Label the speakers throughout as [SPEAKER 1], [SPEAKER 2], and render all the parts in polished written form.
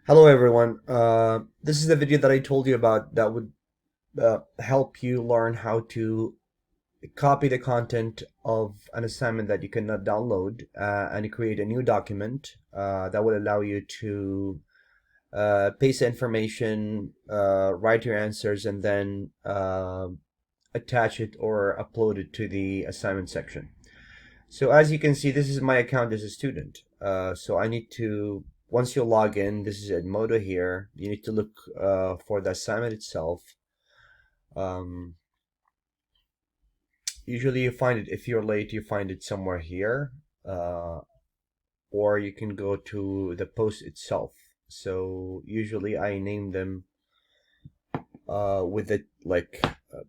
[SPEAKER 1] Hello everyone. This is the video that I told you about that would help you learn how to copy the content of an assignment that you cannot download and create a new document that will allow you to paste the information, write your answers, and then attach it or upload it to the assignment section. So as you can see, this is my account as a student. So I need to, once you log in, this is Edmodo here. You need to look for the assignment itself. Um, Usually you find it, if you're late, you find it somewhere here. Or you can go to the post itself. So usually I name them with it like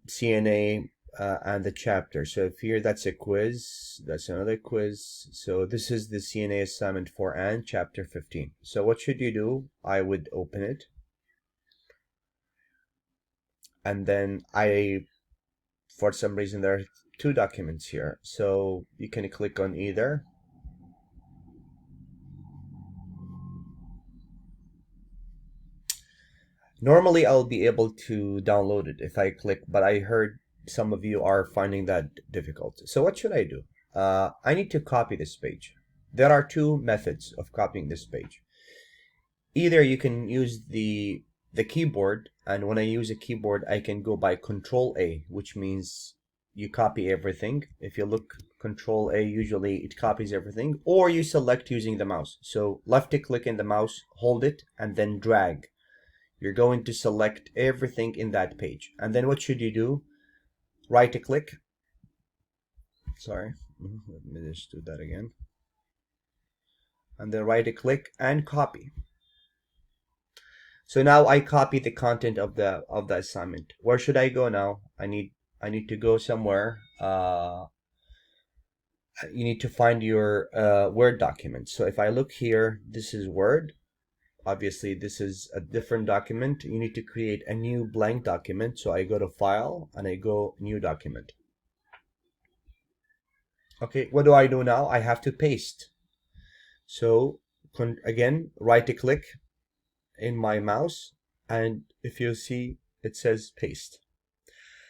[SPEAKER 1] CNA and the chapter. So if here that's a quiz, that's another quiz. So this is the CNA assignment for Anne, chapter 15. So what should you do? I would open it. And then for some reason, there are two documents here. So you can click on either. Normally, I'll be able to download it if I click, but I heard some of you are finding that difficult. So what should I do? I need to copy this page. There are two methods of copying this page. Either you can use the keyboard, and when I use a keyboard, I can go by Control A, which means you copy everything. If you look Control A, usually it copies everything, or you select using the mouse. So left click in the mouse, hold it, and then drag. You're going to select everything in that page. And then what should you do? Right click. Sorry, let me just do that again. And then right click and copy. So now I copy the content of the assignment. Where should I go now? I need to go somewhere. You need to find your Word document. So if I look here, this is Word. Obviously, this is a different document. You need to create a new blank document. So I go to File and I go New Document. Okay, what do I do now? I have to paste. So again, right click in my mouse, and if you see, it says paste.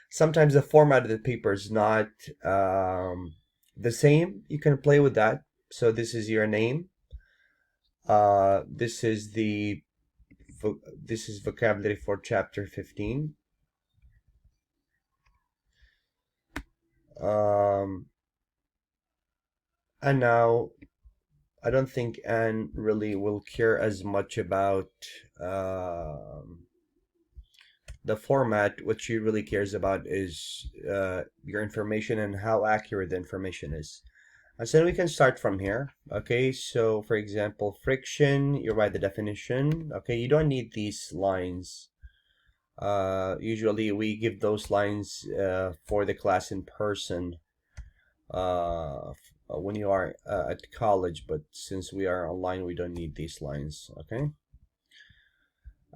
[SPEAKER 1] Sometimes the format of the paper is not the same. You can play with that. So this is your name. This is vocabulary for chapter 15. And now I don't think Anne really will care as much about the format. What she really cares about is your information and how accurate the information is. And so we can start from here. Okay, so for example, friction, you write the definition. Okay, you don't need these lines. Usually we give those lines for the class in person when you are at college, but since we are online, we don't need these lines. Okay,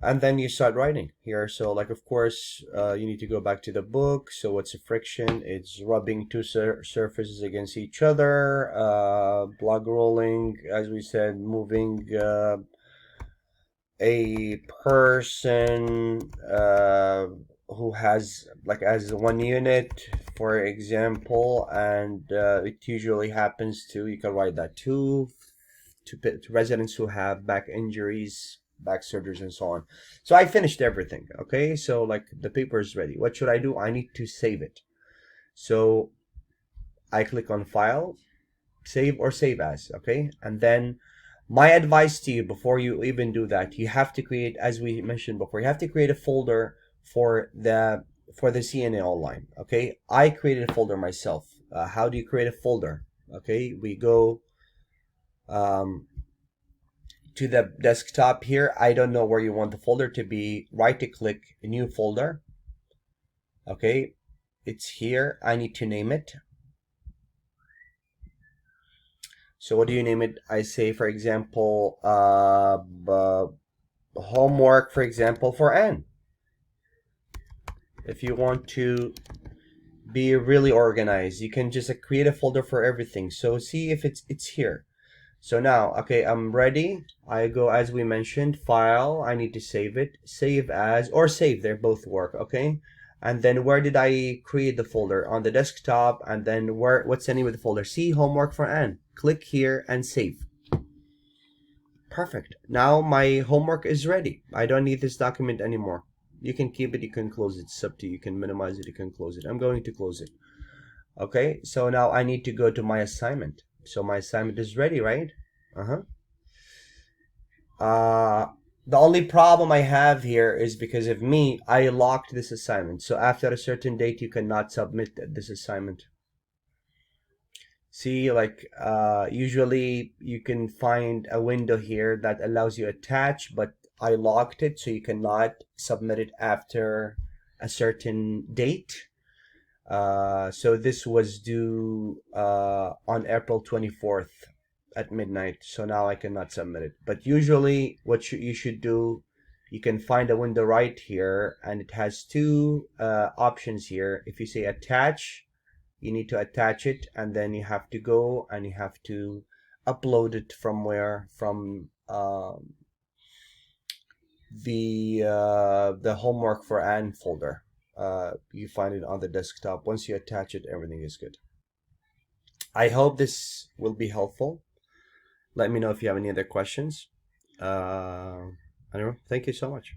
[SPEAKER 1] and then you start writing here. So like, of course, you need to go back to the book. So what's a friction? It's rubbing two surfaces against each other. Block rolling, as we said, moving a person who has like as one unit, for example, and it usually happens to, you can write that to residents who have back injuries, back surgeries, and so on. So I finished everything. Okay, so like the paper is ready. What should I do? I need to save it. So I click on File, Save, or Save As. Okay, and then my advice to you, before you even do that, you have to create, as we mentioned before, you have to create a folder for the CNA Online. Okay, I created a folder myself. How do you create a folder? Okay, we go to the desktop here. I don't know where you want the folder to be. Right click, New Folder. Okay, it's here. I need to name it. So what do you name it? I say, for example, homework, for example, for Anne. If you want to be really organized, you can just create a folder for everything. So see if it's here. So now, okay, I'm ready. I go, as we mentioned, file, I need to save it, save as, or save, they both work, okay? And then where did I create the folder? On the desktop, and then what's the name of the folder? See, homework for Anne. Click here and save. Perfect. Now my homework is ready. I don't need this document anymore. You can keep it, you can close it, it's up to you. You can minimize it, you can close it. I'm going to close it. Okay, so now I need to go to my assignment. So my assignment is ready, right? The only problem I have here is because of me, I locked this assignment. So after a certain date, you cannot submit this assignment. See, like usually you can find a window here that allows you attach, but I locked it so you cannot submit it after a certain date. So this was due on April 24th at midnight. So now I cannot submit it. But usually what you should do, you can find a window right here, and it has two options here. If you say attach, you need to attach it, and then you have to go and you have to upload it from where? From the homework for Anne folder. You find it on the desktop. Once you attach it, everything is good. I hope this will be helpful. Let me know if you have any other questions. Anyway, thank you so much.